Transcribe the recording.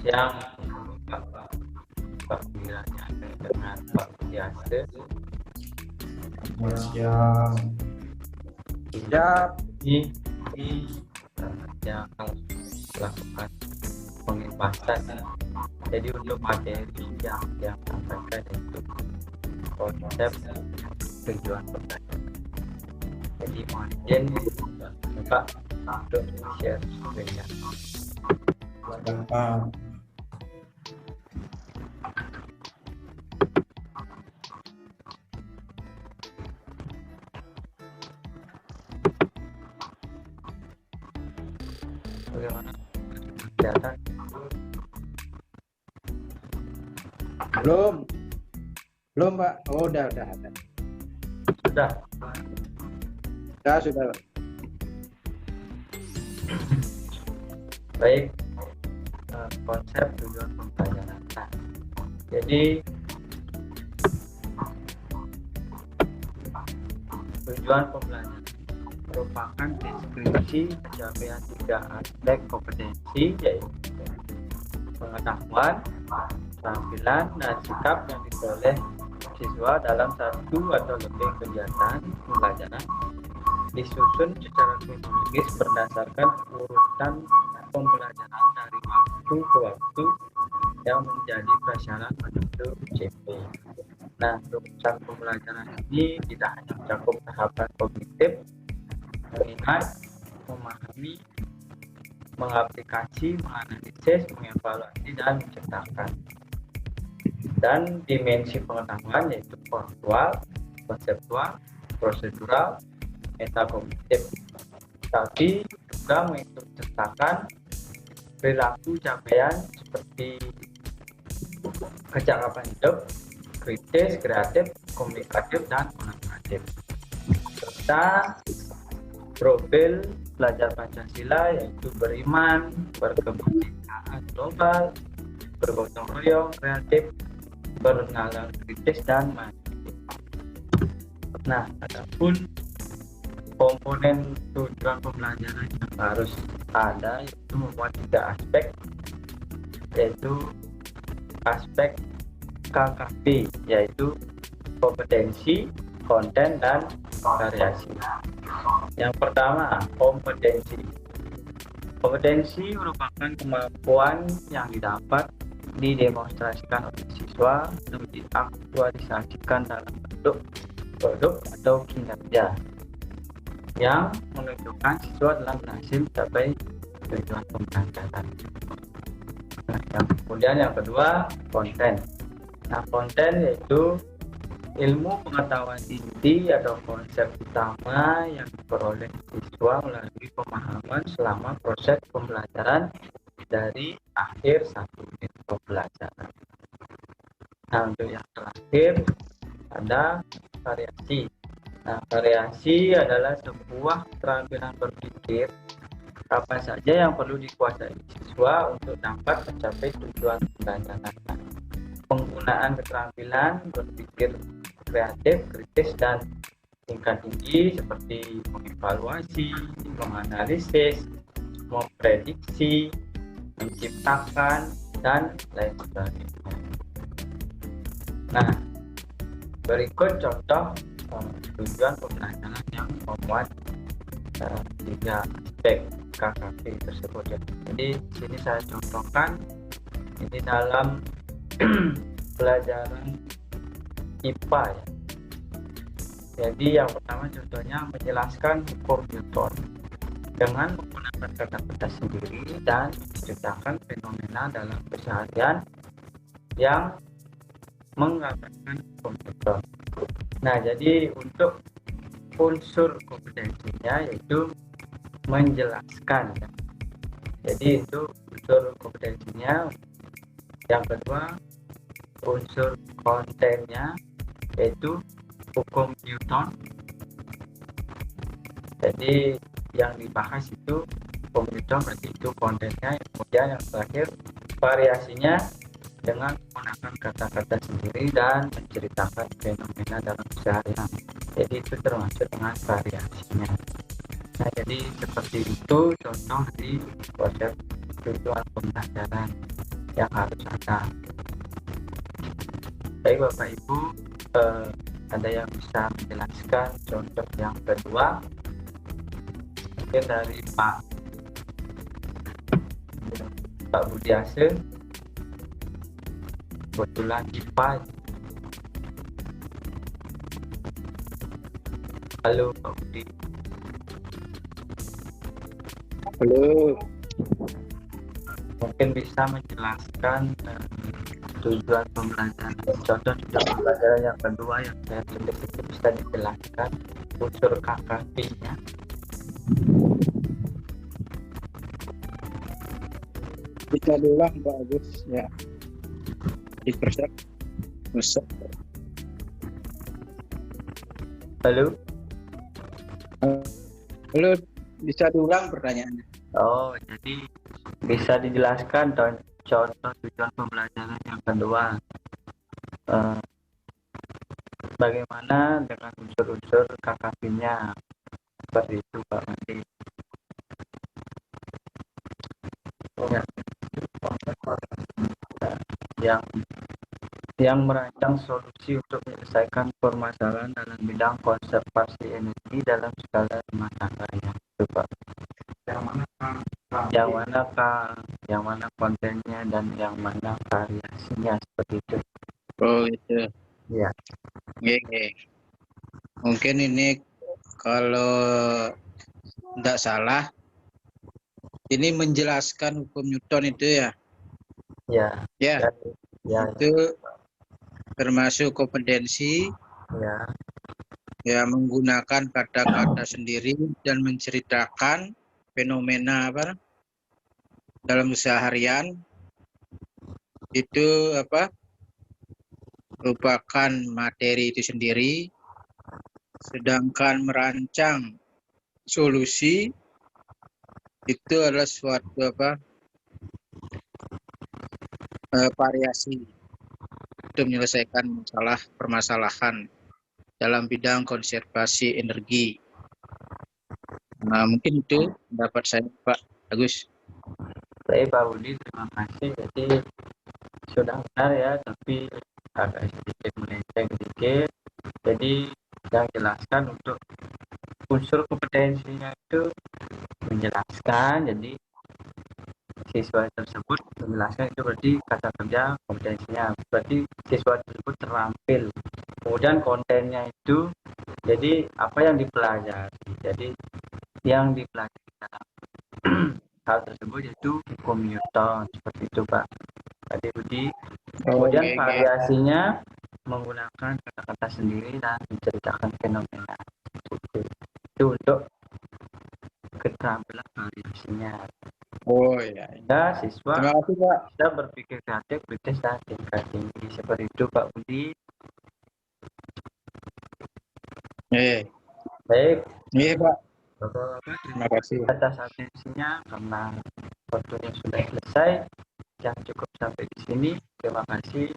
siang Pak Wiranya dengan Pak Biasa. Siang. Siap. Ini yang melakukan pengimpasan. Jadi untuk materi yang sampaikan itu konsep tujuan pembelajaran. Jadi mungkin Pak untuk share screen-nya. Gampang. Bagaimana kelihatan? Belum Pak. Oh udah ada. Sudah. Sudah. Baik, konsep tujuan pembelajaran. Nah, jadi tujuan pembelajaran merupakan deskripsi pencapaian 3 aspek kompetensi, yaitu pengetahuan, keterampilan, dan sikap yang diperoleh siswa dalam satu atau lebih kegiatan pembelajaran, disusun secara kronologis berdasarkan urutan pembelajaran dari waktu ke waktu yang menjadi prasyarat menuju CP. Nah, urutan pembelajaran ini tidak hanya mencakup tahapan kognitif, mengingat, memahami, mengaplikasi, menganalisis, mengevaluasi, dan menciptakan. Dan dimensi pengetahuan yaitu kontekstual, konseptual, prosedural, metakognitif, tapi juga menciptakan perilaku capaian seperti kecakapan hidup, kritis, kreatif, komunikatif, dan kolaboratif, serta profil belajar Pancasila yaitu beriman, berkebinekaan global, bergotong royong, kreatif, bernalar kritis, dan mandiri. Nah, adapun komponen tujuan pembelajaran yang harus ada yaitu memuat 3 aspek, yaitu aspek KKP, yaitu kompetensi, konten, dan variasi. Yang pertama, kompetensi. Kompetensi merupakan kemampuan yang didapat didemonstrasikan oleh siswa untuk diaktualisasikan dalam bentuk produk atau kinerja yang menunjukkan siswa telah berhasil mencapai tujuan pembelajaran. Nah, kemudian yang kedua, konten. Nah, konten yaitu ilmu pengetahuan inti atau konsep utama yang diperoleh siswa melalui pemahaman selama proses pembelajaran dari akhir satu unit pembelajaran. Nah, untuk yang terakhir ada variasi. Nah, variasi adalah sebuah keterampilan berpikir apa saja yang perlu dikuasai siswa untuk dapat mencapai tujuan pembelajaran. Penggunaan keterampilan berpikir kreatif, kritis, dan tingkat tinggi seperti mengevaluasi, menganalisis, memprediksi, menciptakan, dan lain sebagainya. Nah, berikut contoh tujuan pembelajaran yang memuat 3 aspek KKP tersebut. Jadi sini saya contohkan ini dalam pelajaran IPA ya. Jadi yang pertama contohnya menjelaskan hukum Newton dengan menggunakan kata-kata sendiri dan menciptakan fenomena dalam keseharian yang menggambarkan hukum Newton. Nah, jadi untuk unsur kompetensinya yaitu menjelaskan ya. Jadi itu unsur kompetensinya. Yang kedua, unsur kontennya yaitu hukum Newton. Jadi yang dibahas itu hukum Newton, berarti itu kontennya. Kemudian yang terakhir, variasinya dengan menggunakan kata-kata sendiri dan menceritakan fenomena dalam keseharian. Jadi itu termasuk dengan variasinya. Nah, jadi seperti itu contoh di konsep tujuan pembelajaran. yang harus ada. Baik Bapak Ibu, ada yang bisa menjelaskan contoh yang kedua? Mungkin dari Pak Budiase, kebetulan IPA. Halo Pak Budi. Halo. Mungkin bisa menjelaskan tujuan pembelajaran, contoh tujuan pembelajaran yang kedua yang saya tulis itu bisa dijelaskan unsur KKP-nya. Bisa diulang Pak Agus ya. Dipersek. Halo. Halo, bisa diulang pertanyaannya? Oh, jadi bisa dijelaskan contoh tujuan pembelajaran yang kedua. Bagaimana dengan unsur-unsur KKP-nya? Seperti itu Pak Mandi. Ya. Yang merancang solusi untuk menyelesaikan permasalahan dalam bidang konservasi energi dalam skala rumah tangga ya, itu Pak. Yang mana kontennya dan yang mana variasinya, seperti itu. Oh itu. Ya. Mungkin ini kalau tidak salah, ini menjelaskan hukum Newton itu ya. Ya. Ya. Ya. Itu termasuk kompetensi. Ya. Ya, menggunakan kata-kata sendiri dan menceritakan fenomena dalam seharian itu merupakan materi itu sendiri, sedangkan merancang solusi itu adalah suatu variasi untuk menyelesaikan permasalahan dalam bidang konservasi energi. Nah, mungkin itu pendapat saya Pak Agus. Baik Pak Budi, terima kasih. Jadi sudah benar ya, tapi agak sedikit melenceng sedikit. Jadi yang jelaskan untuk unsur kompetensinya itu menjelaskan, jadi siswa tersebut menjelaskan itu berarti kata kerja kompetensinya, berarti siswa tersebut terampil. Kemudian kontennya itu jadi apa yang dipelajari, jadi yang dipelajari dalam hal tersebut yaitu hukum Newton, seperti itu Pak Ade Budi. Kemudian variasinya menggunakan kata-kata sendiri dan menceritakan fenomena. Itu untuk keterampilan variasinya. Oh iya. Ya, siswa Terima kasih Pak. bisa berpikir kreatif, kritis dan tingkat tinggi, seperti itu Pak Budi. Baik. Iya Pak. Bapak-bapak, Terima kasih atas atensinya, karena waktunya sudah selesai. Yang cukup sampai di sini. Terima kasih.